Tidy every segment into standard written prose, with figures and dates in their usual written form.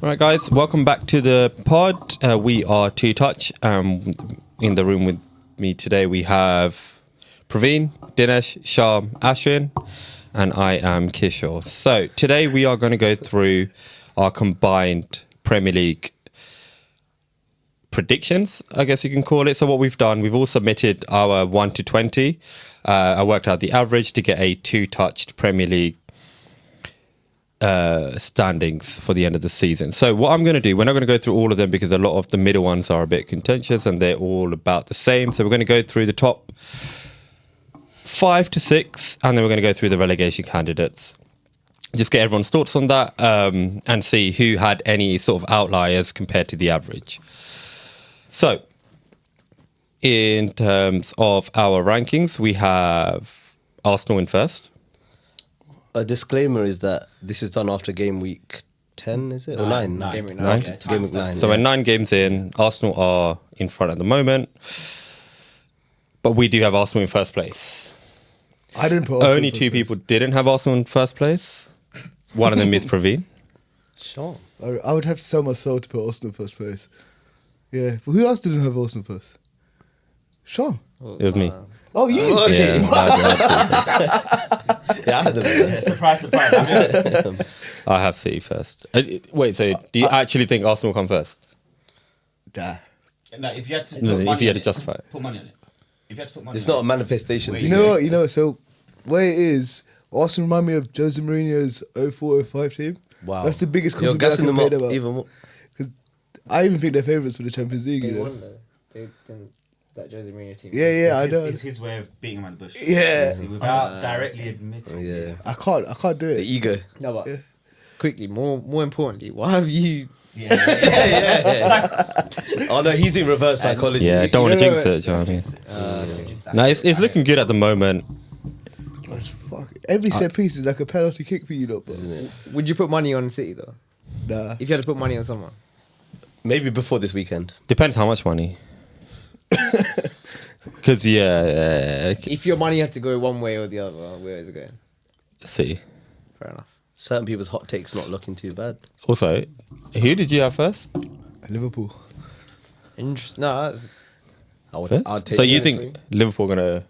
All right, guys, welcome back to the pod. We are Two Touch. In the room with me today, we have Praveen, Dinesh, Sham, Ashwin, and I am Kishore. So today we are going to go through our combined Premier League predictions, I guess you can call it. So what we've done, we've all submitted our 1 to 20. I worked out the average to get a two-touched Premier League standings for the end of the season. So what I'm going to do, we're not going to go through all of them because a lot of the middle ones are a bit contentious and they're all about the same. So we're going to go through the top 5 to 6 and then we're going to go through the relegation candidates. Just get everyone's thoughts on that and see who had any sort of outliers compared to the average. So in terms of our rankings, we have Arsenal in first. A disclaimer is that this is done after game week 10, is it? Or 9? Game week 9. Yeah, Game week 9. So we're 9 games in. Arsenal are in front at the moment. But we do have Arsenal in first place. I didn't put Arsenal Only in first two place. people didn't have Arsenal in first place. One of them is Praveen. Sure. I would have to sell my soul to put Arsenal in first place. Yeah. But who else didn't have Arsenal first? Sean. It was me. Oh, you? Yeah, Yeah, I had them. Surprise. I have City first. Wait, so do you actually think Arsenal will come first? Nah. No, if you had to, No, put if money you had on to it, justify it. put money on it. If you had to put money, It's on not a it, manifestation. Wait, You know what? So, where it is, Arsenal remind me of Jose Mourinho's 04-05 team. Wow. That's the biggest You're compliment I gassing can them pay up them about. even more. I even think they're favourites for the Champions League. They You know? won though. They didn't. That Jose Mourinho team. Yeah, I know. It's his way of beating him on the bush. Yeah. See, without directly admitting. Yeah. I can't do The it. ego. No, but Yeah. quickly, more importantly, why have you? Oh no, he's in reverse psychology. Yeah, don't want to no, jinx no, it, do you know what I mean? No, it's looking good at the moment. That's every set piece is like a penalty kick for you, lot, bro. Would you put money on City though? Nah. If you had to put money on someone, Maybe before this weekend. Depends how much money. Because, if your money had to go one way or the other, where is it going? City. Fair enough. Certain people's hot takes not looking too bad. Also, who did you have first? Liverpool. Interesting. No, that's, First? I'd take So you that. think Liverpool gonna?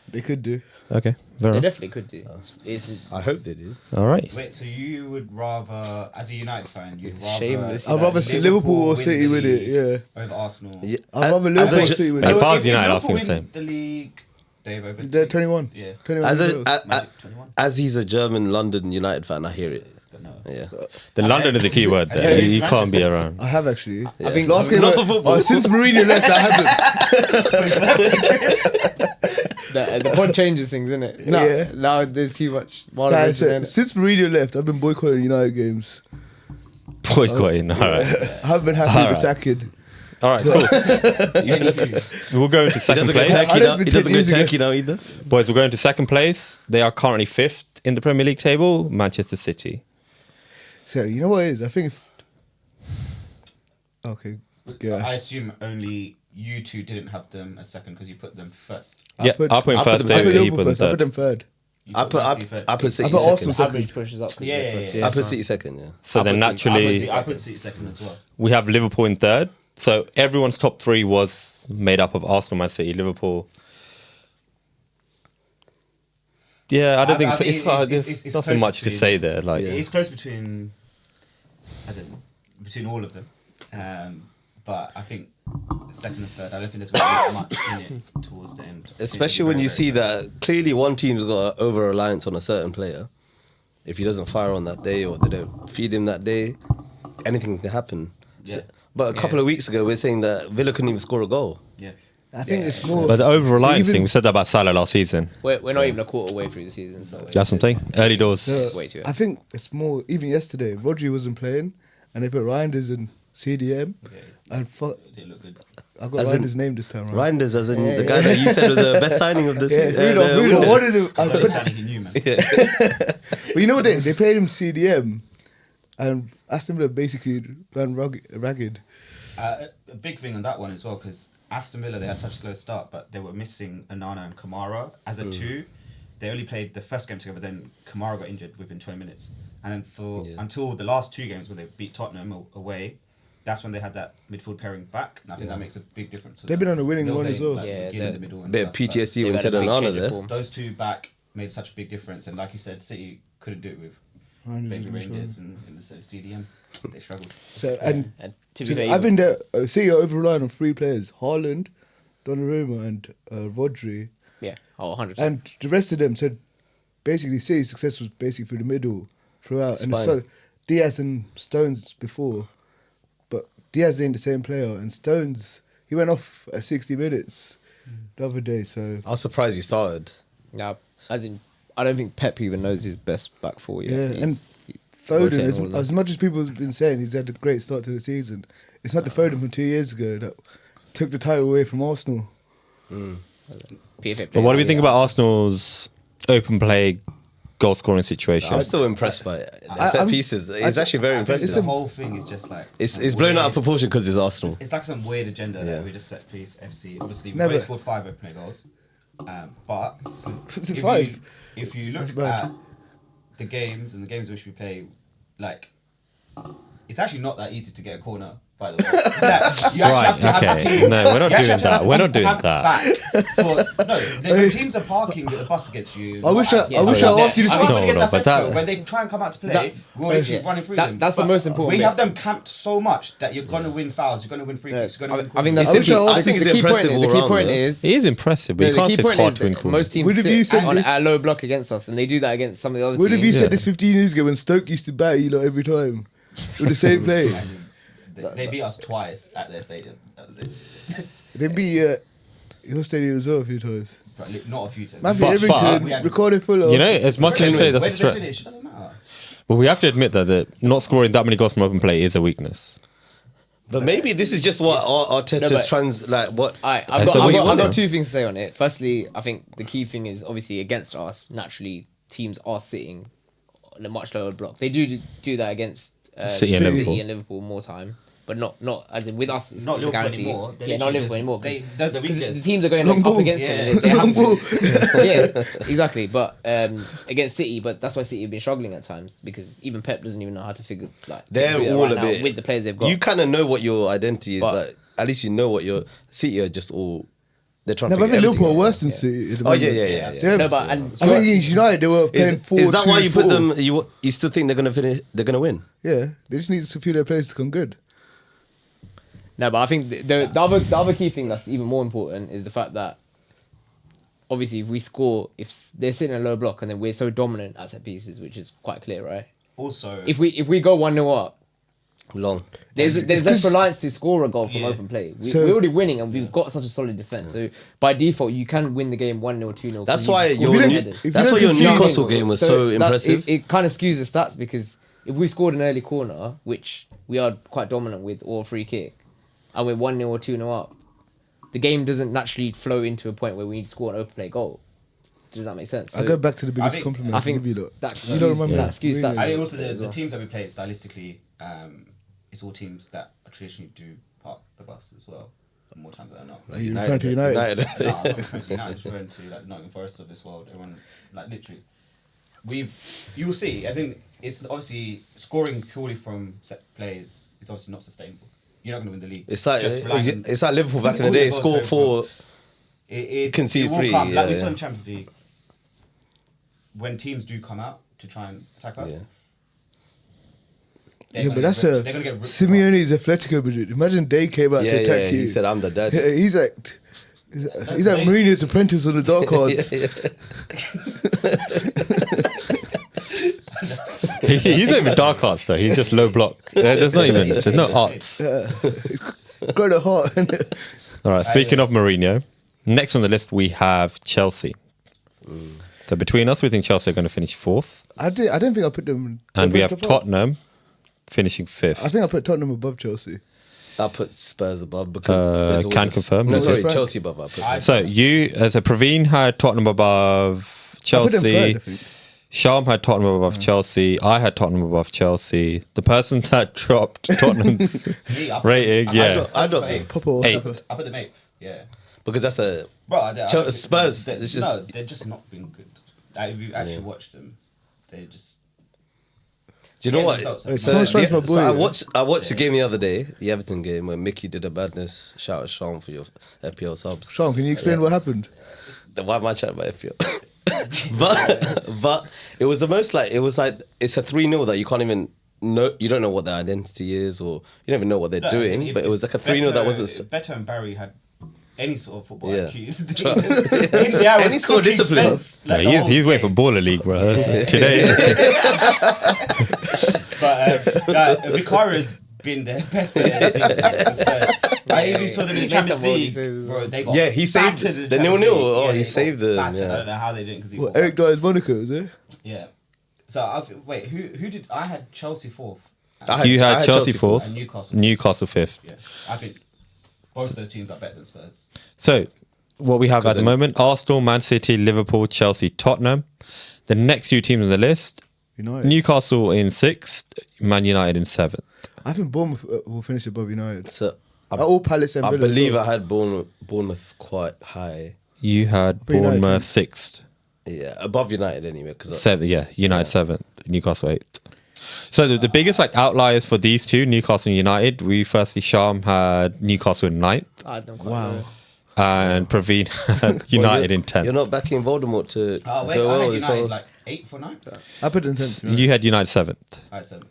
They could do. Okay, fair they enough. definitely could do. It's I hope they do. All right. Wait, so you would rather, as a United fan, you'd rather... Shameless. I'd rather see Liverpool or City the win it, league yeah. Over Arsenal. Yeah. I'd rather As Liverpool a or ju- City win If it. I was United, I'd Liverpool think the win same. the league, Dave, over They're City. 21. Yeah. 21 As goals. Magic 21. as he's a German London United fan, I hear it. It's good, no. Yeah. The London is a key word there. Yeah, You it's can't be Manchester. around. I have actually. I think Last game, Not for football. since Mourinho left, I haven't. the pod changes things, isn't it? No, Yeah. now there's too much. Nah, since Mourinho left, I've been boycotting United games. Boycotting. All right. I haven't been happy with the Alright. sacking. All right. Cool. We'll go into He second doesn't go place, turkey I now. just He been doesn't go using it. turkey now either. boys. We're going to second place. They are currently 5th in the Premier League table. Manchester City. So you know what it is? I think. Okay. Yeah. I assume only you two didn't have them as second because you put them first. Yeah, I'll put him first. I put David, he Liverpool put first. I put third. them third. You I put put Man City third. I put City I put second. Arsenal second. Average pushes up. Yeah. I put City second. Yeah. So then I put City- naturally, I put City second as well. we have Liverpool in third. So everyone's top 3 was made up of Arsenal, Man City, Liverpool. Yeah, I don't think I so. mean, It's hard. it's- There's it's nothing close much to between- say there. Like, It's close between, between all of them. But I think second and third, I don't think there's going to be much in it towards the end. Especially when you see that clearly one team's got an over reliance on a certain player. If he doesn't fire on that day or they don't feed him that day, anything can happen. Yeah. But a couple of weeks ago, we are saying that Villa couldn't even score a goal. Yeah. I think it's more. but the over reliance So even- thing, we said that about Salah last season. We're not even a quarter way through the season, so That's what I'm saying. Early doors. way too early. I think it's more. Even yesterday, Rodri wasn't playing, and they put Reinders in CDM, and They look good. I got As in- Reinders' name this time around. Reinders, as in the guy that you said was the best signing of the Yeah, season. Rudolph. What did it? I thought it was something he knew, man. But you know what? They played him CDM, and Aston Villa basically ran ragged. A big thing on that one as well, because Aston Villa, they had such a slow start, but they were missing Onana and Kamara as a two. they only played the first game together. Then Kamara got injured within 20 minutes, and then Yeah. until the last 2 games where they beat Tottenham away, that's when they had that midfield pairing back, and I think Yeah. that makes a big difference. to They've them. been on a winning They'll run play, as well. like, Yeah, Gibbs in the middle and Bit of stuff, like, PTSD when They've he had said a big Onana change of there. form. those 2 back made such a big difference, and like you said, City couldn't do it with maybe Rangers and in the CDM. They struggled. So and And to be so fair, I think that City are over relying on 3 players: Haaland, Donnarumma, and Rodri, yeah, 100%. and the rest of them. So basically, City's success was basically through the middle throughout, and Spine. so Diaz and Stones before, but Diaz ain't the same player, and Stones he went off at 60 minutes the other day. So I was surprised he started. Now, as in, I don't think Pep even knows his best back four yet. yeah, He's- and he- Foden, rotating as, all of them. as much as people have been saying he's had a great start to the season, it's not the Foden from 2 years ago that took the title away from Arsenal. PFA But what do we player, think yeah. about Arsenal's open play goal scoring situation? I'm still impressed by it. The I- set I'm- pieces. It's actually very I think impressive. the whole thing is just like It's blown out of proportion because it's Arsenal. It's like some weird agenda Yeah. that we just set piece FC. Obviously, we've Never. only scored 5 open play goals, but It's a if 5. You, if you look That's bad. at the games and the games which we play, like it's actually not that easy to get a corner. By the way, like, you actually Right, have to have okay. the team. No, we're not you actually doing have to have that. the We're team not doing camp that. Back for, no, the teams are parking the bus against you. I wish I asked you this. No, but that- when they try and come out to play, That- we're literally yeah, running through that- them. that's the But most important We bit. have them camped so much that you're gonna win fouls, you're gonna win free Yeah, kicks, you're gonna win. I think that's I the wish key. I asked I think you- the key point. impressive The all key round, point though. is. He is impressive, but No, you the can't key say it's point hard is to win that corners. most teams Would have sit you said on this- a low block against us, and they do that against some of the other Would have you teams. Yeah. said this 15 years ago when Stoke used to batter you lot every time with the same play? They beat us twice at their stadium. That was it. They beat your stadium as well a few times. But not a few times. Matthew But- Everington we had- recorded full. You know, as much as you say that's Where a did they strength, finish? It doesn't matter. but we have to admit that not scoring that many goals from open play is a weakness. But maybe this is just what Arteta's No, but- trans like. What Alright, And so what you I've want got now? 2 things to say on it. Firstly, I think the key thing is obviously against us. Naturally, teams are sitting on a much lower block. They do that against City and Liverpool. more time, but not as in with us. It's, Not it's a Liverpool guarantee. anymore. They're Yeah, not literally Liverpool anymore. they're the Because weakness. the teams are going Long up ball. against them. And they have to. Yeah, exactly. But against City, but that's why City have been struggling at times because even Pep doesn't even know how to figure they're figure it out all right a now bit with the players they've got. You kind of know what your identity is. But- Like at least you know what your City are just all. They're trying No, to. but I figure think Liverpool are everything out. worse than City. at the Oh yeah, moment. yeah, yeah. Yeah. No, but and I think against United they were playing 4. Is that why you put them? You still think they're gonna finish? They're gonna win? Yeah, they just need a few of their players to come good. No, but I think the other key thing that's even more important is the fact that obviously if we score, if they're sitting in a low block and then we're so dominant at set pieces, which is quite clear, right? Also, If we go 1-0 up, Long. there's less 'cause- reliance to score a goal from Yeah. open play. So- We're already winning and we've got such a solid defense. So by default, you can win the game 1-0, 2-0. That's why you your don't- New- if you that's don't why your concede- Newcastle game was so impressive. It kind of skews the stats because if we scored an early corner, which we are quite dominant with, or a free kick, and we're 1-0 or 2-0 up, the game doesn't naturally flow into a point where we need to score an open play goal. Does that make sense? I go back to the biggest think- compliment I I can think give you lot. that You don't remember that skews Really? stats. I think also as the well. teams that we play stylistically, it's all teams that traditionally do park the bus as well. More times than not. Are you referring to United? No, I'm not referring to United. I'm just referring to like Nottingham Forest of this world. Everyone, like literally, you'll see. As in, it's obviously scoring purely from set plays is obviously not sustainable. You're not going to win the league. It's like Just relying on- it's like Liverpool back in the all day. your goals Score going 4. it concede will 3, come. Like we yeah, saw yeah. in Champions League, when teams do come out to try and attack us. Yeah. they're Yeah, gonna but get that's ripped- they're gonna get ripped Simeone's Atletico Madrid. Imagine they came out Yeah, to attack yeah. you. He said, "I'm the dad." Yeah, he's like Mourinho's apprentice on the dark horse. He's not even dark arts though. He's just low block. There's not even. There's no arts. Got a heart. All right. Speaking of Mourinho, next on the list we have Chelsea. So between us, we think Chelsea are going to finish 4th, I don't think I put them. and we have above. Tottenham finishing 5th. I think I put Tottenham above Chelsea. I put Spurs above because there's can always- confirm. No, Is sorry, it? Chelsea above. I put. So you, as a Praveen, had Tottenham above I put them Chelsea. third, I think. Sham had Tottenham above Chelsea. I had Tottenham above Chelsea. The person that dropped Tottenham's Me, I put- rating, I yeah. dropped- I dropped eighth. Papa or 8th. Papa. I put them 8th. Yeah. Because that's the Bro, Spurs, They're, it's just- no, they're just not been good. Like, if you actually watched them, they just. Do you know Yeah, what? results are It's mad. Thomas Frank's my boy, so I yeah. watched the game the other day, the Everton game, where Mickey did a badness. Shout out Sean for your FPL subs. Sean, can you explain Yeah. what happened? Why am I chatting about FPL? but it was the most like it's a 3-0 that you can't even know. You don't know what their identity is, or you don't even know what they're No, doing. if- But it was like a 3-0 that wasn't. If Beto and Barry had any sort of football Yeah. IQ. Trust. Yeah, Any sort of discipline. He's waiting for baller league, bro. Today. But Vicario's been the best player this season. for Spurs. I even saw them in the He made Champions some world League, saves as bro. well. They got Yeah, he saved battered in the Champions 0-0. League. Oh, he they got saved them, battered. yeah. I don't know how they did it because he What, fought Eric Dyer's Monaco, is it? Yeah. So wait, who did I had Chelsea fourth You had Chelsea fourth, and Newcastle. Newcastle fifth. Yeah, I think both of those teams are better than Spurs. So, what we have at the then- moment: Arsenal, Man City, Liverpool, Chelsea, Tottenham. The next few teams on the list: United. Newcastle in sixth, Man United in seventh. I think Bournemouth will finish above United. So All Palace and I Villa as believe well. I had Bournemouth quite high. You had But United Bournemouth tenth. sixth, Yeah, above United anyway. Because seventh. Yeah, United seventh, Newcastle eighth. So the biggest outliers for these two, Newcastle and United. We firstly Sham had Newcastle in ninth, I had them quite Wow. low. and Praveen had United in tenth. You're not backing Voldemort to Oh wait, go I well had as United well. like 8th or 9th. I put in 10th. You had United seventh. Alright, 7th.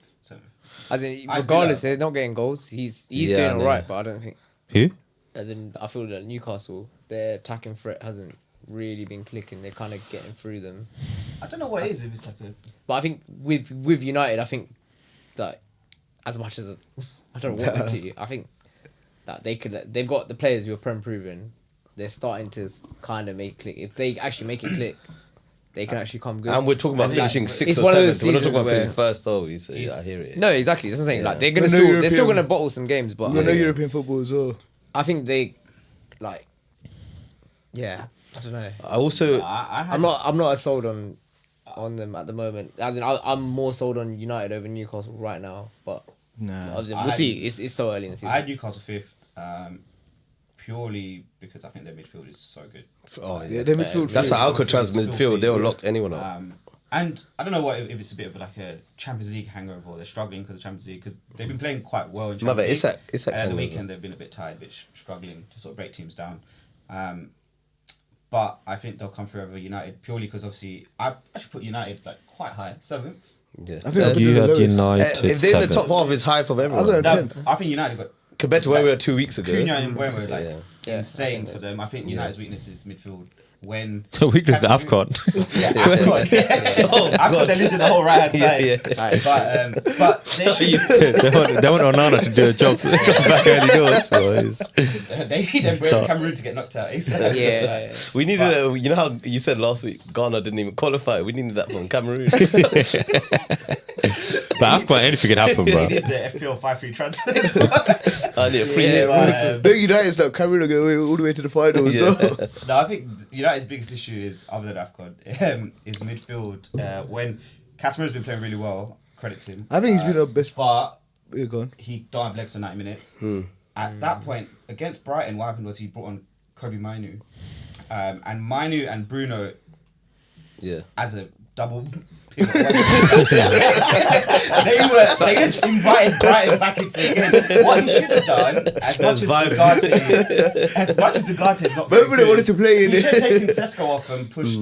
As in, I regardless, do they're not getting goals. He's Yeah, doing I know. alright, but I don't think. Who? As in, I feel that Newcastle, their attacking threat hasn't really been clicking. They're kind of getting through them. I don't know what it is. If it's like a But I think with United, I think that as much as I don't want them to, I think that they've got the players who are prem proven. They're starting to kind of make click. If they actually make it click, they can actually come good. And we're talking about I think finishing it's 6th or one of those 7th. We're not talking seasons about where- finishing first though. I It's- hear it. No, exactly. That's what I'm saying. Yeah. Like they're gonna No they're still European- gonna bottle some games, but No European football as well. I think they like yeah. I don't know. I also I had I'm not as sold on them at the moment. As in, I'm more sold on United over Newcastle right now. But Nah. obviously, I we'll had- see. It's so early in the season. I had Newcastle 5th, purely because I think their midfield is so good. oh Yeah, yeah. their midfield. That's three. an Alcatraz midfield. They'll lock anyone up. And I don't know what if it's a bit of like a Champions League hangover or they're struggling because of Champions League because they've been playing quite well in Champions Mother, League. it's that The hangover. weekend they've been a bit tired, a bit struggling to sort of break teams down. But I think they'll come through over United purely because obviously I should put United like quite high, 7th. Yeah. I think I put You them had the lowest. United If they're in the top seventh. half, it's high from I everyone. don't know. No, 10th. I think United got Compared to where we were 2 weeks ago. Cunha and Mbeumo like Yeah. Yeah, insane I think for them. I think United's weakness is midfield. When The weakness of Casemiro- AFCON. Yeah, AFCON. AFCon, they're losing the whole right hand side. Yeah. But they should, they want Onana to do a job back early doors. So it's- they need them Cameroon to get knocked out. yeah. We needed, you know how you said last week Ghana didn't even qualify? We needed that from Cameroon. But AFCON, anything can happen, They bro. did the FPL 5-3 transfers. I need a free Yeah, hit. Big United's like Cameroon are going all the way to the final as Yeah. well. No, I think United's biggest issue is, other than AFCON, is midfield. When Casemiro's been playing really well, credit to him. I think he's been our best. But You're gone. he don't have legs for 90 minutes. Hmm. At that point, against Brighton, what happened was he brought on Kobe Mainu. And Mainu and Bruno Yeah. as a double pivot. they just invited Brighton back into the game. What he should have done, as much as Ugarte is not very Remember they good, wanted to play in he it. should have taken Sesko off and pushed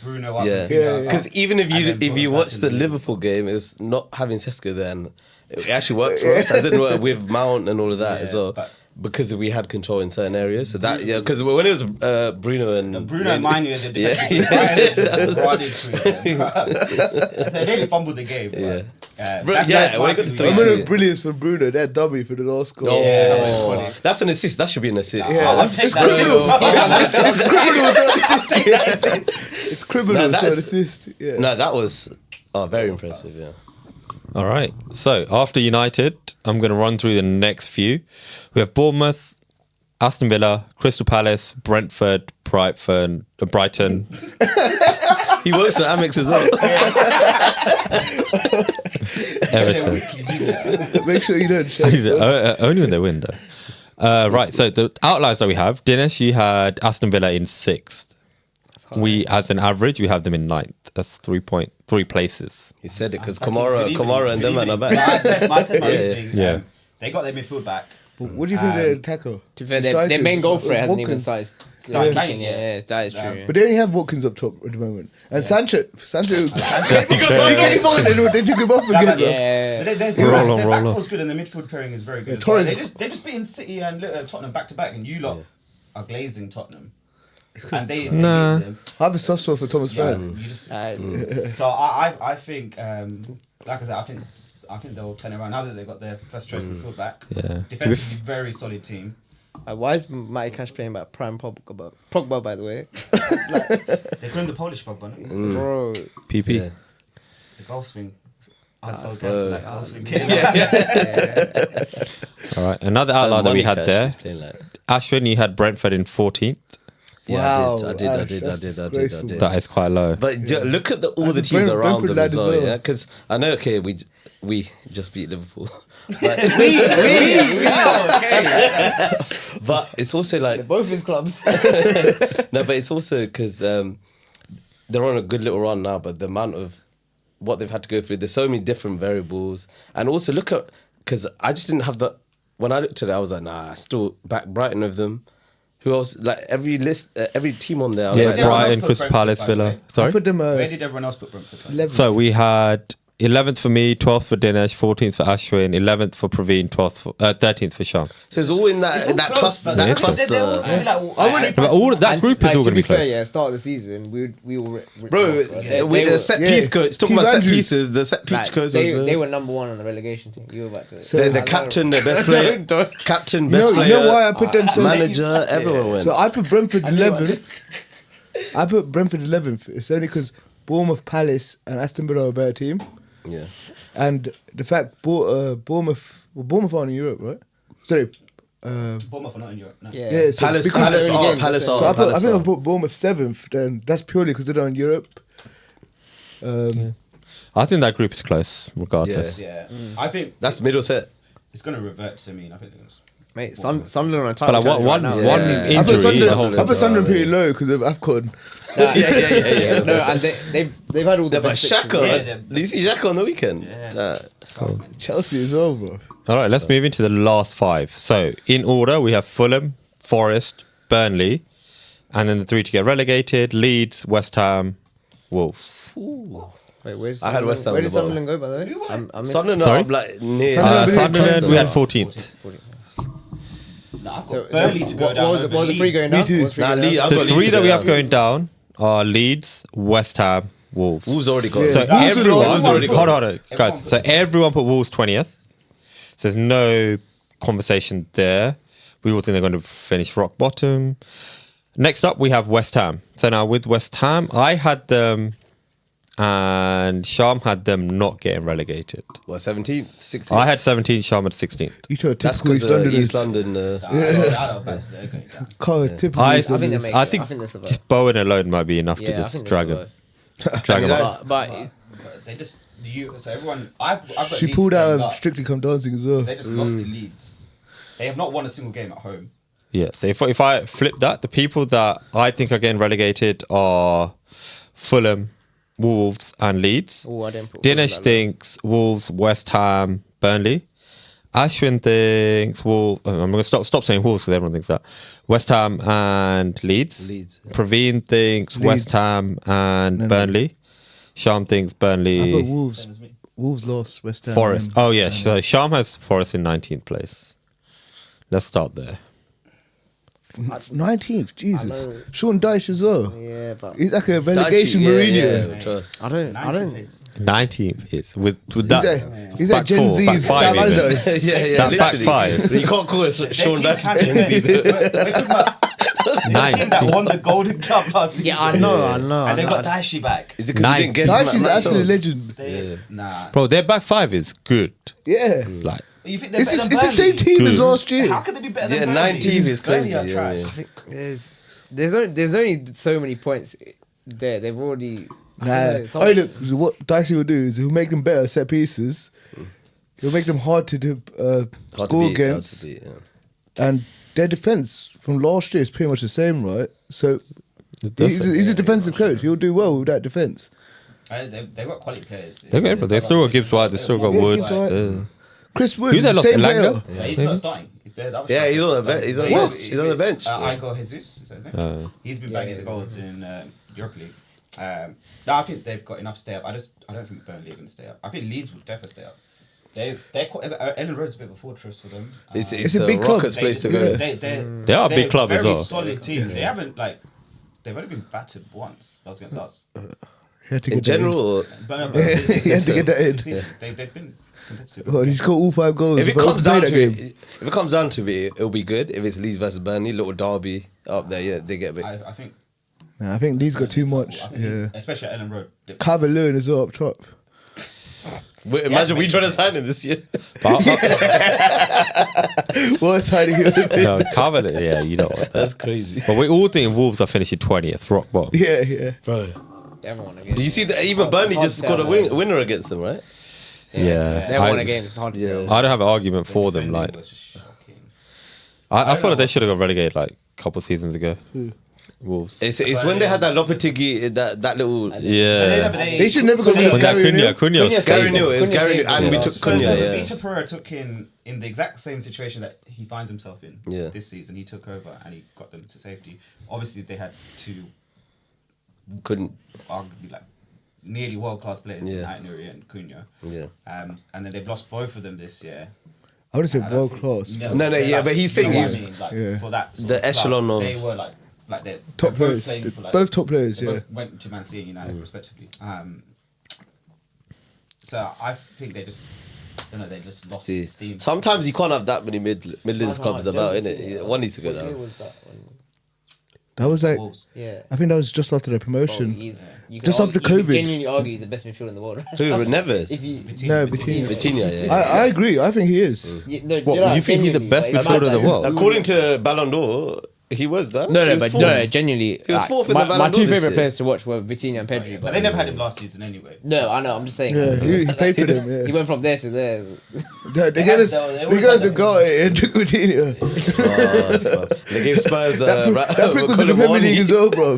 Bruno up. Yeah. and Pino up. Because even if And you then brought him watch back the in. Liverpool game, it was not having Sesko then. It actually worked for us. I didn't work with Mount and all of that Yeah, as well. but- Because we had control in certain areas. So that, yeah, because when it was Bruno and... Bruno and Mainu as a Yeah. defensive running through them. They nearly fumbled the game. but, Yeah. that's Yeah, my when it got to feeling. three- Remember Yeah. the brilliance from Bruno, that dummy for the last goal. Oh, Yeah, that was funny. that's an assist. That should be an assist. Yeah, I'll take it's that. criminal. It's criminal. It's criminal. No, that so an is- assist. Yeah. No, that was very impressive, yeah. All right. So after United, I'm going to run through the next few. We have Bournemouth, Aston Villa, Crystal Palace, Brentford, Brighton. He works at Amex as well. Everton. Make sure you don't check. Only when they win, though. Right. So the outliers that we have, Dinesh, you had Aston Villa in sixth. we, as an average, we have them in ninth. That's 3 places. He said it because Good evening, Kamara and good them are evening. back. No, I said my Yeah, reasoning. yeah. They got their midfield back. But what do you think their attacker? To be fair, their main goal threat hasn't even Watkins. started. Started Yeah, playing, yeah. that is true. But they only have Watkins up top at the moment. And Sancho. They took him off again. Yeah. Roll on, their roll back on. four's good and the midfield pairing is very good. Yeah, as well. Torres- They're just beating City and Tottenham back to back, and you lot are glazing Tottenham. And they Nah. beat them. I have a soft spot for Thomas Yeah, Frank. you just, Uh, so I think like I said, I think they'll turn around now that they've got their first choice midfield back. Yeah. Defensively, very solid team. why is Matty Cash playing about prime Pogba? Pogba, by the way. They call him the Polish Pogba, no? Bro. PP. Yeah. The golf swing. I was so bro. guessing that golf swing. All right. Another outlier that we had there. Ashwin, you had Brentford in 14th. Wow, I did. disgraceful. That is quite low. But look at all the That's a teams around Brentford them as lad as well, well. yeah. Because I know, okay, we just beat Liverpool, but it's also like Both his clubs. no, but it's also because they're on a good little run now. But the amount of what they've had to go through, there's so many different variables, and also look at because I just didn't have the when I looked at it, I was like, nah, I still back Brighton with them. Who else? Like every team on there. I was Yeah, like, everyone Brighton, else put Crystal Brentford, Palace, by the Villa. way. I Sorry? put them Where did everyone else put Brentford? 11th. So we had 11th for me, 12th for Dinesh, 14th for Ashwin, 11th for Praveen, 13th for Sean. so it's all in that cluster. Yeah, it's cluster. But all that group is all going to be fair, close. yeah, start of the season, we were Bro, with the set piece coach, talking Keith about set Andrews. pieces, the set piece coach was they were number one on the relegation team. You were about to. So- the captain, the best player, captain, You best know, player, you know why I put them so manager, everyone went. So I put Brentford 11th. I put Brentford 11th. It's only because Bournemouth, Palace, and Aston Villa are a better team. Yeah. And the fact Bournemouth aren't in Europe, right? Sorry. Bournemouth are not in Europe. No. Yeah. Yeah, so Palace, because Palace, they're are, in Palace, games, are, so I Palace think I are. put Bournemouth 7th. Then that's purely because they're not in Europe. I think that group is close, regardless. Yeah, I think That's the middle set. it's going to revert to me. I think it's Mate, Sunderland on a But title like challenge one right now. one Yeah. I put injury, the whole Sunderland, I put thing. Sunderland pretty low because of AFCON. Yeah. No, and they've had all the Yeah, but best fixtures. Xhaka, Yeah, did you see Xhaka on the weekend? Yeah. Chelsea as well, bro. All right, let's move into the last 5. So in order, we have Fulham, Forest, Burnley, and then the 3 to get relegated: Leeds, West Ham, Wolves. Wait, where's I had West Ham Where on did the bottom. Sunderland go, by the way? I missed- Sunderland Sorry? are like near. Sunderland- Sunderland, we had 14th. No, I've got So, Burnley to go down. what was the 3 going down? Me too. What was the 3 Nah, going Leeds- down? I've So got 3 Leeds that we to have go going down are Leeds, West Ham, Wolves. Wolves already got. So it. everyone, already got. hold on, guys. So everyone put Wolves 20th. So there's no conversation there. We all think they're going to finish rock bottom. Next up, we have West Ham. So now with West Ham, I had them, and Sham had them not getting relegated. What 17th, 16th? I had 17, Sham had 16th. You show That's typical because East East Londoners. London. Typical I- East I think they Londoners. make I it. think I think they survive. just Bowen alone might be enough Yeah, to I just think they drag survive. him. Drag him up. But They just so everyone. I've got She Leeds pulled out staying of up. Strictly Come Dancing as well. They just lost to Leeds. They have not won a single game at home. Yeah, so if I flip that, the people that I think are getting relegated are Fulham, Wolves, and Leeds. oh, I didn't put Dinesh Fulham thinks Wolves, West Ham, Burnley. Ashwin thinks Wolves. I'm going to stop saying Wolves because everyone thinks that. West Ham and Leeds. Leeds, yeah. Praveen thinks West Leeds. Ham and Burnley. Sham thinks I put Burnley. Wolves. Same as me. Wolves lost West Ham. Forest. and- Oh yeah, so Sham has Forest in 19th place. Let's start there. 19th, I Jesus. know. Sean Dyche as well. Yeah, but He's like a relegation Mourinho. trust. I don't. 19th is with He's that. like, he's like back Gen four, back Z's five Sam even. Allardyce. Yeah, That back literally. 5. You can't call it Sean Their Dyche. team we're talking about the team that 19th. won the Golden Glove last season. Yeah, I know. And they got Daishi back. Is it because you didn't guess Dyche is Matt actually a Soul? legend. They, Nah. Bro, their back 5 is good. Yeah. Like You think they're It's, better it's than the same Burnley? team as Good. last year. How could they be better Yeah, than Burnley? 19th is Burnley crazy. are Yeah, trash. yeah. There's only so many points there. They've already. I Nah. don't know, some- Oh, look, what Dicey will do is he'll make them better set pieces. He'll make them hard to do, Hard to score beat, hard against. to beat, yeah. And their defense from last year is pretty much the same, right? So He's a defensive coach. He'll do well with that defense. They've got quality players. They still got Gibbs White. They still got Yeah, Woods. Gibbs White. Chris Woods, Who's they the lost? same Elanga? player. Yeah, he's not starting. He's there. The other Yeah, he's striker on the is bench. He's on starting. the- he's on the bench. Igor Jesus, is that his name? He's been bagging the goals in Europa League. No, I think they've got enough to stay up. I don't think Burnley are going to stay up. I think Leeds will definitely stay up. Ellen Road's a bit of a fortress for them. It's a big club. Rocket's place to go. They are a big club as well. Very solid team. They haven't they've only been battered once. That was against us. He had to In get that in. general, or He had to get that in. They've been competitive. Well, he's got all 5 goals. if it But comes play down that to game. it, if it comes down to it, it'll be good. If it's Leeds versus Burnley, little derby up there, yeah, they get a bit. I think. Nah, I think Leeds got too much. I think Yeah. especially at Ellen Road. Calvert-Lewin as well up top. Wait, imagine we trying to sign him this year. What's hiding here? No, Covenant. Yeah, you know what? That's crazy, But we all think Wolves are finishing 20th, rock bottom. Yeah. bro. Everyone again. Do you see that? Even Burnley hard just to scored a tell, winner against them, right? Yeah, They won I- again. It's hard to Yeah. say. I don't have an argument for them. Defending Like, was just shocking. I thought that they should have got relegated like a couple seasons ago. Wolves. It's when they had that Lopetegui, that little. Yeah. They should never go When with that Gary Cunha, Neville. Cunha Cunha saved Gary them. Neville, it's Cunha Gary, saved and them we last took year. So Cunha. Yeah. Vita Pereira took in the exact same situation that he finds himself in Yeah. this season. He took over and he got them to safety. Obviously, they had two Couldn't. arguably nearly world class players, Yeah. Nuri and Cunha. Yeah. And then they've lost both of them this year. I would say And I world think- class. No, yeah, but he's saying you know what he's- I mean? Like, Yeah. for that sort The of club, echelon of- they were like they're Top both players. playing for, Both top players, they yeah. both went to Man City and United respectively. So I think they just, they just lost See, steam. sometimes you can't have that many Midlands clubs about, innit? One needs to go What year down. was that one? That was like, Wolves. Yeah. I think that was just after the Bro, promotion. you Just can after argue, you COVID. can genuinely argue he's the best midfielder in the world. Who? Neves? If you, No, Vitinha. Vitinha, yeah. I agree. I think he is. no, What, you think he's the best midfielder in the world? According to Ballon d'Or, he was that. No, He no, was but fourth. no, genuinely. He was like, fourth in my, the Ballon my d'Or two this favorite year. players to watch were Vitinha and Pedri. But they never had him last season anyway. No, I know. I'm just saying. Yeah, he played for them. He Yeah. went from there to there. They gave us, They they always gave us had a goal and took Coutinho. They gave Spurs That prick was in the Premier League as well, bro.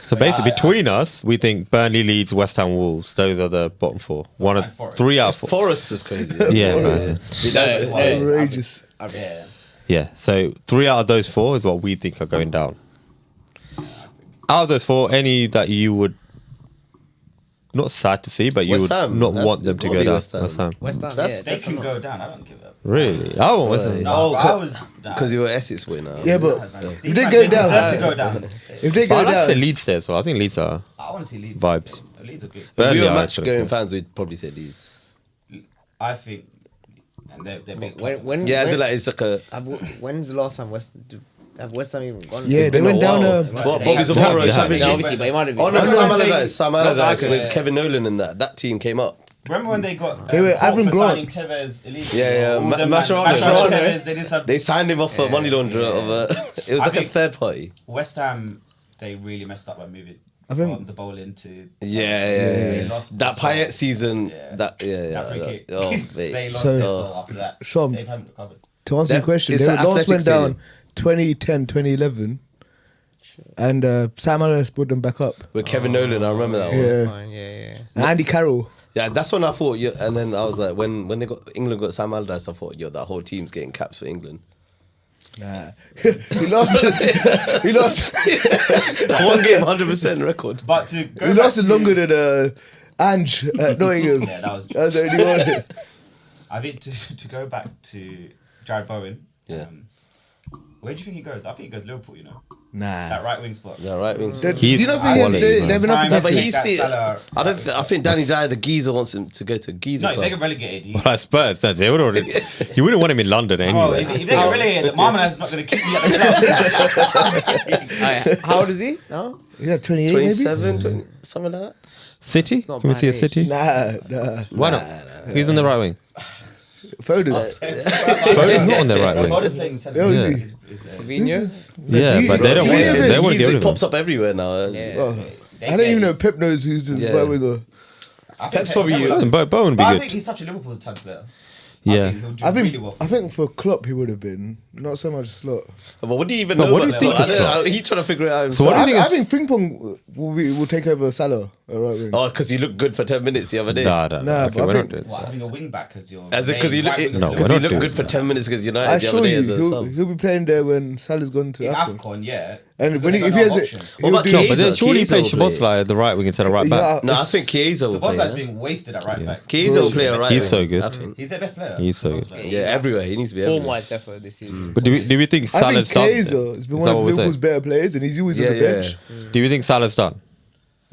So basically, between us, we think Burnley, Leeds, West Ham, Wolves. Those are the bottom four. One of And Forest. 3 out of 4. Forest is crazy. Yeah, man. Outrageous. Yeah. Yeah. So 3 out of those 4 is what we think are going down. Out of those 4, any that you would not sad to see, but you West would Ham. not That's- want them it's to gotta go be down. West Ham. West Ham. West Ham. That's- Yeah, They can definitely. go down. I don't give a. Really? I want West Ham. No, I was. Because you were Essex winner. Yeah, but They if they go down, deserve to go down. if they But go I like to say down, Leeds there as well. I think Leeds are. I want to see Leeds. Vibes. Leeds are good. If we Burnley were are match excellent. going fans, we'd probably say Leeds. I think, and they're big. When, Yeah, when, it's like a. when's the last time have West Ham even gone? Yeah, It's they been went a down. while. What, Bobby Zamora They have. Championship? No, obviously, but it might have been. Oh no, Remember Sam when they- Allardyce. Sam Not Allardyce that with good. Kevin Nolan and that team came up. Remember when they got They were caught Aaron for Grant. signing Tevez? Elite? Yeah, All them Mascherano. man- Mascherano. Tevez, they did some. They signed him off for money launderer of a. It was I like a think- third party. West Ham, they really messed up by moving I think- from the bowl into. Yeah. They lost That the Payet soul. season. Yeah. That That free that- kick. Oh, mate. They lost So- their soul after that. Sean, They haven't recovered. to answer your That- question, it's they at last Athletic went down Stadium. 2010, 2011, and Sam Allardyce brought them back up. With Kevin Nolan, I remember that one. Yeah. Fine, yeah. And Andy Carroll. Yeah, that's when I thought. Yeah, and then I was like, when they got England got Sam Allardyce, I thought, yo, that whole team's getting caps for England. Nah, he lost. He lost. One game, 100% record. But to go He back lost it to- longer than Ange at Nottingham. Yeah, that was. That was the only one. I think to go back to Jared Bowen. Yeah. Where do you think he goes? I think he goes Liverpool. You know, Nah. that right wing spot. Yeah, right. Wings. Do He's you not think he has, quality, they man. have enough Prime No, to but Take he's that see. Salah- I don't. I think Danny Dyer, the geezer, wants him to go to a geezer No, if they club. get relegated, he, Like Spurs, they would already. You wouldn't want him in London bro, anyway. if they get relegated, Marmonad's not going to keep me at the club. How old is he? No, Yeah, 28 maybe? 27, 20, something like that. City? not Can we bad see a age. City? Nah. Why not? Who's on the right wing? Foden. Foden's not on the right wing. Foden's playing centre. Yeah, is He's- Savinho. Yeah, but they don't want Yeah, him. They want to get rid He of him. pops up everywhere now. Yeah. Oh, They I don't get even it. know Pep knows who's the Yeah. right winger. I think Pep's probably you. Bowen would But I be think good. he's such a Liverpool type player. Yeah. I think he'll do I think really well. For I think for Klopp he would have been not so much Slot. But what do you even But know what do about you that? think of I don't Slot? know. He's trying to figure it out So himself. what do you I think think Frimpong will take over Salah at right wing. Oh, because he looked good for 10 minutes the other day. Nah. Nah, Okay, but I we're think- not doing what, that. having a wing back as your As because he main right winger No, for we're because the- he not looked doing good for that. 10 minutes against I United the assure other day you, as a sub. he'll be playing there when Salah's gone to in AFCON. AFCON, yeah. And Because when they've if got he no has it, options. What about No, but then Chiesa? surely he Chiesa plays will play. Szoboszlai at the right wing instead of right back. No, I think Chiesa will play. Szoboszlai's Yeah? being wasted at right back. Chiesa will play a right He's wing, so good. I think. He's their best player. He's so good. Szoboszlai. Yeah, everywhere. He needs to be Form everywhere. wise, definitely this season. But do we think I think Salah's done? Chiesa has been Is one that of what we're Liverpool's saying? better players, and he's always on Yeah, the bench. Do you think Salah's done?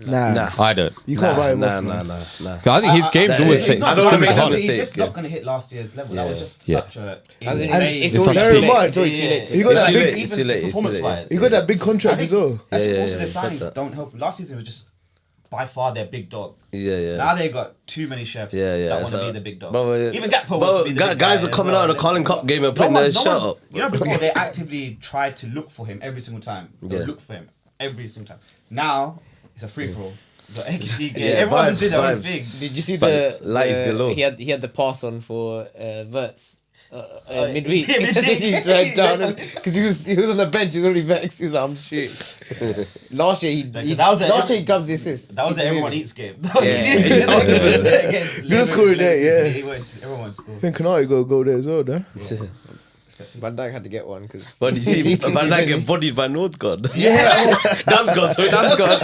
Nah, Nah. I don't. you can't write him Nah, off. nah, man. nah. 'Cause I think his game's always he's same. not I don't gonna wanna make make that He's mistake, just yeah. not going to hit last year's level. That was just Yeah. such a As in, insane. it's It's already such too big- late. Mind, It's already yeah, too late. He got that It's too big. late, it's too late, it's too performance late. wise. He got that big contract as well. That's Yeah, also yeah, the yeah, signings that. don't help. Last season was just by far their big dog. Yeah, yeah. Now they got too many chefs Yeah, yeah. that want to so- be the big dog. Brother, Even Gakpo bro, wants to be the big guys guy are as coming well. out in the Carling Cup game and putting No their one- no shot one's- up. You know, before they actively tried to look for him every single time. They Yeah. look for him every single time. Now it's a free for all. The XG game. Yeah, Everyone vibes, did their own vibes. thing. Did you see But the light is galore. he had the pass on for Verts midweek. yeah, midweek. He turned down because he was on the bench. He was already vexed. He was like, I'm shooting. Last year last year he grabs the assist. That was Keeps an everyone moving. eats game. You don't score it there, yeah. Everyone scored. I think Canary got to go there as well, no? Van Dijk had to get one because But you see, Van Dijk get bodied by Northgard. Yeah. Damsgaard, sorry, Damsgaard.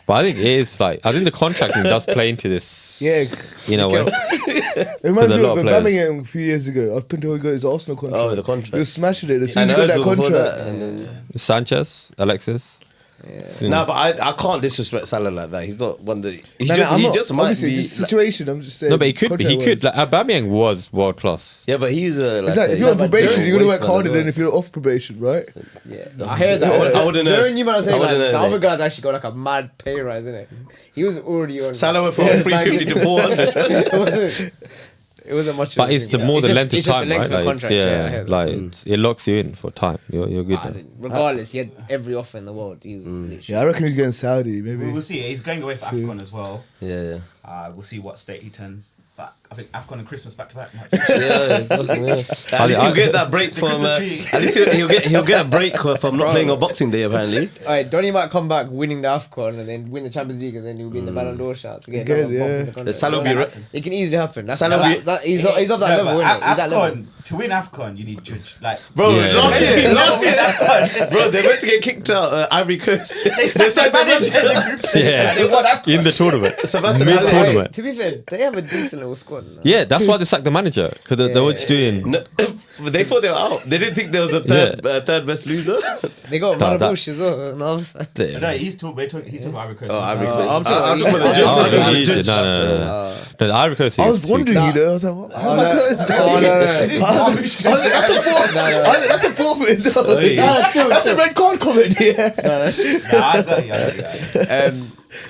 But I think it is like I think the contracting does play into this. Yeah. You know what? It reminds There's me a lot of of players. Birmingham a few years ago. Up until he got his Arsenal contract. Oh, the contract. He was smashing it. As soon And as he got that Ozil before contract. that, and then- Sanchez, Alexis. Nah, but I can't disrespect Salah like that. He's not one that he No, just I'm he not- just might obviously, be. just situation. I'm just saying. No, but he could be. He could. contract-wise. Like Aubameyang was world class. Yeah, but he's a. It's like if you're on but probation, they're you're gonna work waste man harder as well. than if you're off probation, right? yeah, I heard that. I wouldn't know. During you might say I like wouldn't the know, other mate. guys actually got like a mad pay rise, isn't it? He was already on. Salah went from Yeah, 350 to 400. It wasn't much. But of a it's thing, the yeah. more the just- length of it's just time, the length right? of Like, contract, I heard that. it locks you in for time. You're good. As Then. in, regardless, he had every offer in the world. He was literally. Yeah, I reckon he's getting Saudi. Maybe. We'll see. He's going away for AFCON as well. Yeah, yeah. We'll see what state he turns. But I think AFCON and Christmas back to back. Yeah, fucking hell. At least he'll get that break The from. Christmas tree. At least he'll get a break from not playing on Boxing Day apparently. All right, Donny might come back winning the AFCON and then win the Champions League and then he'll be in the Ballon d'Or shots again. Again, yeah. Salah will be re- It can easily happen. That's, Salah that, will that, he's of that No, level, but isn't it? He's that level. AFCON, to win AFCON, you need judge. Like, Bro, Yeah. last year's AFCON, bro, they're meant to get kicked out Ivory Coast. they sacked the manager in the group stage. Yeah. And they won AFCON. In the tournament, Sebastian mid Haller. Hey, tournament. to be fair, they have a decent little squad. No? Yeah, that's why they sacked the manager because they were just doing. No, but they thought they were out. They didn't think there was a third best loser. They got That- Marabush as well on the other side. No, he's talking about Ivory Coast. Oh, Ivory Oh, Coast. I'm talking I'm about- talking about the Oh, judge. Oh, the easy. judge. No. The Ivory Coast. I is was too wondering, Nah. you know. I was like, what? Oh, no. Oh, no, That's a forfeit. That's a forfeit as well. Hey. no, chill, That's a chill. red card comment. Yeah. No, Nah, I got you.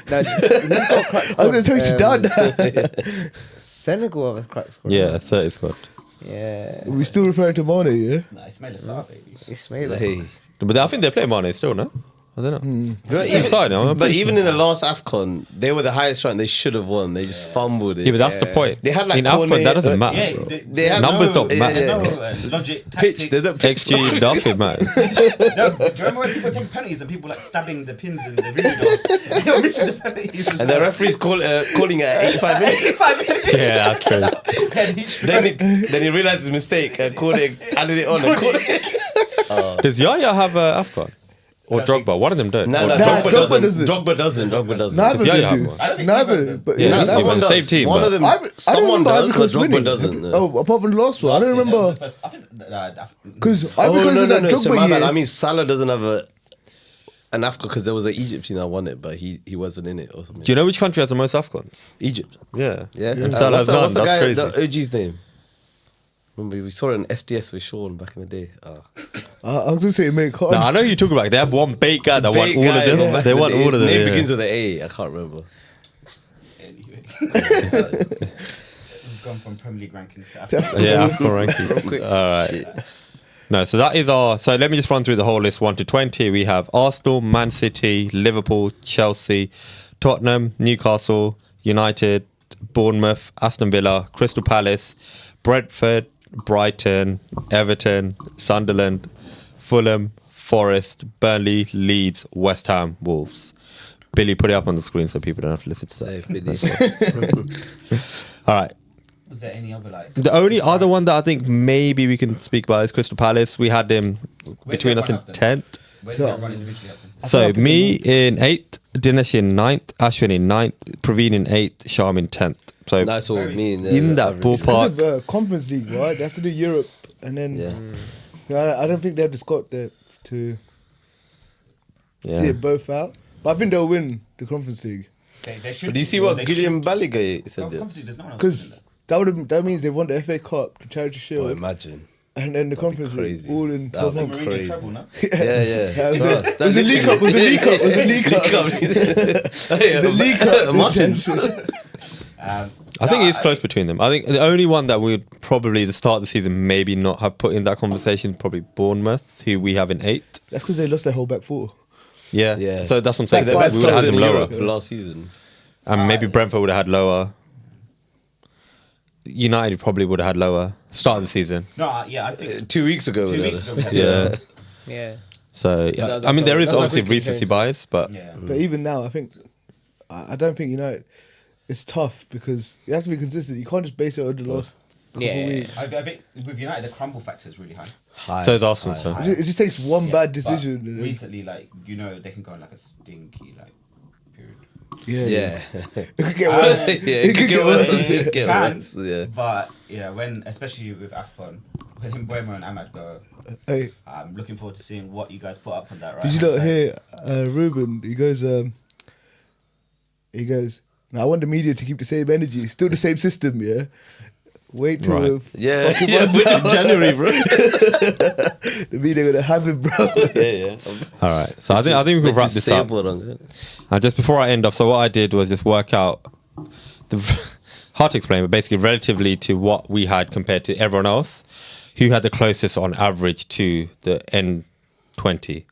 no, he's got a crack I was gonna squad. take you down now. Senegal have a crack squad. Yeah, 30 squad. Yeah. We still referring to Mane, yeah? Nah, Ismail Assar, baby. Ismail. Hey. But I think they play Mane still, no? I don't know. But Even, But even in the last AFCON, they were the highest rank. They should have won. They just fumbled it. yeah, but that's the point. They had, like, in AFCON, that doesn't matter. Yeah, bro. They had Numbers no- don't matter. yeah, no yeah. logic, Pitch, tactics. there's a pitch. XG, nothing matters. No, do you remember when people take penalties and people like stabbing the pins in the video? They were missing the penalties. And the referee's calling it at 85 minutes. 5 minutes. Yeah, that's crazy. And he Then he realized his mistake and called it, added it on. And called it. Does Yaya have AFCON? Or I don't think Drogba? One of them don't. No, Or no, Nah, Drogba Drogba doesn't. doesn't. Drogba doesn't. Neither Yeah, of yeah, them one. I don't do. think Neither. either of But Yeah, Nah, he's that even one the does. same team. One but- of them. I don't Someone remember does, Ivory but Coast Drogba winning. doesn't. Oh, apart from the last one, I don't remember. I think Because Oh, Ivory Coast no, in no, that no. So my Drogba bad. I year. mean, Salah doesn't have an AFCON because there was an Egypt team that won it, but he wasn't in it or something. Do you know which country has the most AFCONs? Egypt. Yeah. Yeah. Salah has none. What's the That's guy, crazy. the OG's name? Remember, we saw it on SDS with Sean back in the day. Oh. I was gonna say mate, No, I know you talk about. They have one bait guy that won Big all guy of them. from back They in the won day. all of them. Name yeah. begins with an A. I can't remember. We've gone from Premier League rankings to Africa. Yeah, AFCON ranking. quick. All right. No, so that is our. So let me just run through the whole list 1 to 20. We have Arsenal, Man City, Liverpool, Chelsea, Tottenham, Newcastle, United, Bournemouth, Aston Villa, Crystal Palace, Brentford, Brighton, Everton, Sunderland, Fulham, Forest, Burnley, Leeds, West Ham, Wolves. Billy, put it up on the screen so people don't have to listen to that. Safe, Billy. All right. Was there any other like? The only other one that I think maybe we can speak about is Crystal Palace. We had them between us in 10th. Where So- did everyone individually happen? So me in 8th, Dinesh in 9th, Ashwin in 9th, Praveen in 8th, Sham in 10th. So Nice all me in that Because ballpark. of Conference League, right? They have to do Europe, and then Yeah. I don't think they have the squad there to see Yeah. it both out. But I think they'll win the Conference League They should. Do you see well, what they Gilliam should. Balligay said Oh, there? obviously, there's no one else because that means they won the FA Cup, the Charity Oh, Shield, imagine. and then the Conference crazy. League all in That'd 12 be months. Mourinho crazy. treble, no? Yeah, yeah. Yeah, it was Bro, a- it was a League Cup, it was a League Cup, it was a League Cup. It's a League Cup. Martins. I think it's close between them. I think the only one that we would probably the start of the season maybe not have put in that conversation is probably Bournemouth, who we have in 8th. That's because they lost their whole back four. Yeah. Yeah. So that's what I'm saying. Like We five would have had Subs them in lower. Europe last season. And maybe Brentford would have had lower. United probably would have had lower. Start of the season. No, yeah, I think 2 weeks ago. 2 we weeks had ago. it. We had Yeah. Yeah. So yeah. That's I mean, there is that's obviously like we can recency change. bias, but Yeah. But even now, I think I don't think United. It's tough because you have to be consistent. You can't just base it on the last couple Yeah. weeks. I think with United, the crumble factor is really high. High, so is Arsenal. high, So. high. It just takes one bad But decision. and then- recently, like they can go in like a stinky period. yeah, Yeah. It could get worse. Yeah, it could get worse. It could get Can, worse. Yeah. But when especially with AFCON, when Mbeumo and Ahmad go, Hey, I'm looking forward to seeing what you guys put up on that. Right? did you not hear Ruben? He goes, "Now I want the media to keep the same energy, still the same system, yeah. Wait till Right. Yeah. fucking Yeah. months Which out. in January, bro. the media gonna have it, bro." Yeah. All right. So I think we can wrap this up. And just before I end off, so what I did was just work out hard to explain, but basically relatively to what we had compared to everyone else, who had the closest on average to the N20.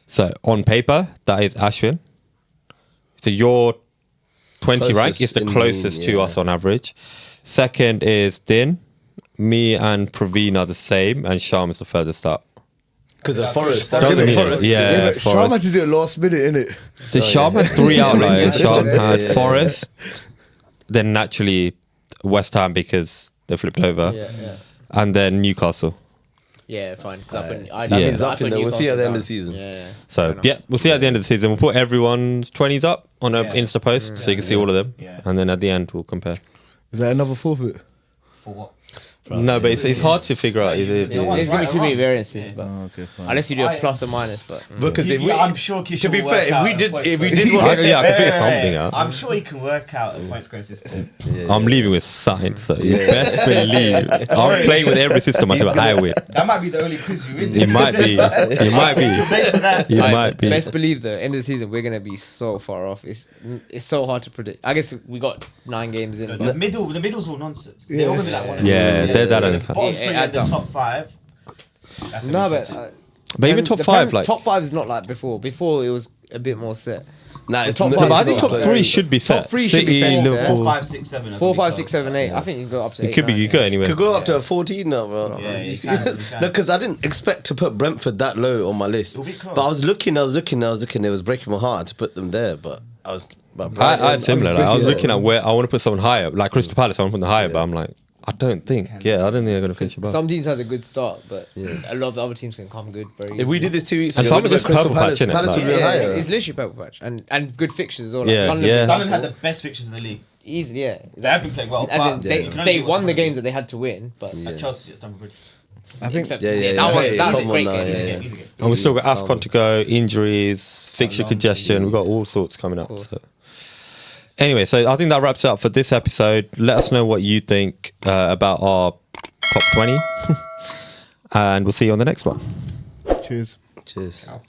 So on paper, that is Ashwin. So your 20 rank Closest is the in closest mean, to yeah. us on average. Second is Din. Me and Praveen are the same, and Sham is the furthest up. Because of Forest. Doesn't mean Forest. it. Yeah, but Sham Forest. had to do it last minute, innit? So Sham had 3 outliers. Sham had Yeah. Forest, then naturally West Ham because they flipped over, Yeah. and then Newcastle. Yeah, fine. 'cause I put- I- That Yeah. means I nothing put though. We'll see at the end of the Newcastle season. down. Yeah. So fair enough. yeah, we'll see at the end of the season. We'll put everyone's 20s up on a Yeah. Insta post so you can see all of them, Yeah. and then at the end we'll compare. Is that another forfeit? For what? No, but it's hard to figure out. There's No one's there's gonna be right too or many wrong. variances, Yeah. but Okay, fine. unless you do a I- plus or minus, but Because if we, I'm sure Kish to be will fair, work if out we a did, point if we scoring did system. want, Yeah, I can figure something out. I'm sure he can work out a point scoring system. I'm leaving with something, so you best believe I'm playing with every system until I win. That might be the only quiz you win. It might be. It might be. Wait for that. It I might be. best believe though, end of the season we're gonna be so far off. It's so hard to predict. I guess we got 9 games in. The But middle's all nonsense. They're all gonna be like one. Yeah, that The doesn't count. bottom It 3 and adds the up. top 5. That's no, but interesting. But even top 5, like. top 5 is not like before. Before it was a bit more set. nah, The it's top not- five No, but I is think not top close. 3 should be set. Top three should be City, fair. Liverpool. 4, 5, 6, 7. 4, 5, 6, 7, 8. I think you can go up to 8. It could be. 9, You could anyway. Could go up to 14 now, bro. Yeah, you see? can, you can. No, because I didn't expect to put Brentford that low on my list. It'll be close. But I was looking. It was breaking my heart to put them there, but I was. But I had similar. Like, I was yeah. looking at where I want to put someone higher, like Crystal Palace. I want to put them higher, but I'm like, I don't think. Yeah, I don't think they're going to finish above. Some teams had a good start, but a lot of the other teams can come good very If we easily. did this 2 weeks And ago, some we'd of it's have Crystal purple patch, Palace. innit? Palace Like- would be Yeah, higher. it's literally purple patch and good fixtures as well. Yeah, Sunderland, yeah. Sunderland had the best fixtures in the league. easy, yeah. They have been playing well. As in, but they you can only they do what's won the in front of games that they had to win, but you. At Chelsea at Stamford Bridge. I think except Yeah, yeah, that yeah. was Hey, that's a come great on now, game. Easy yeah. game, easy game. And we've still got AFCON to go, injuries, fixture long congestion. season. We've got all sorts coming up. course. So. Anyway, so I think that wraps it up for this episode. Let us know what you think about our top 20. And we'll see you on the next one. cheers. Cheers. Ciao.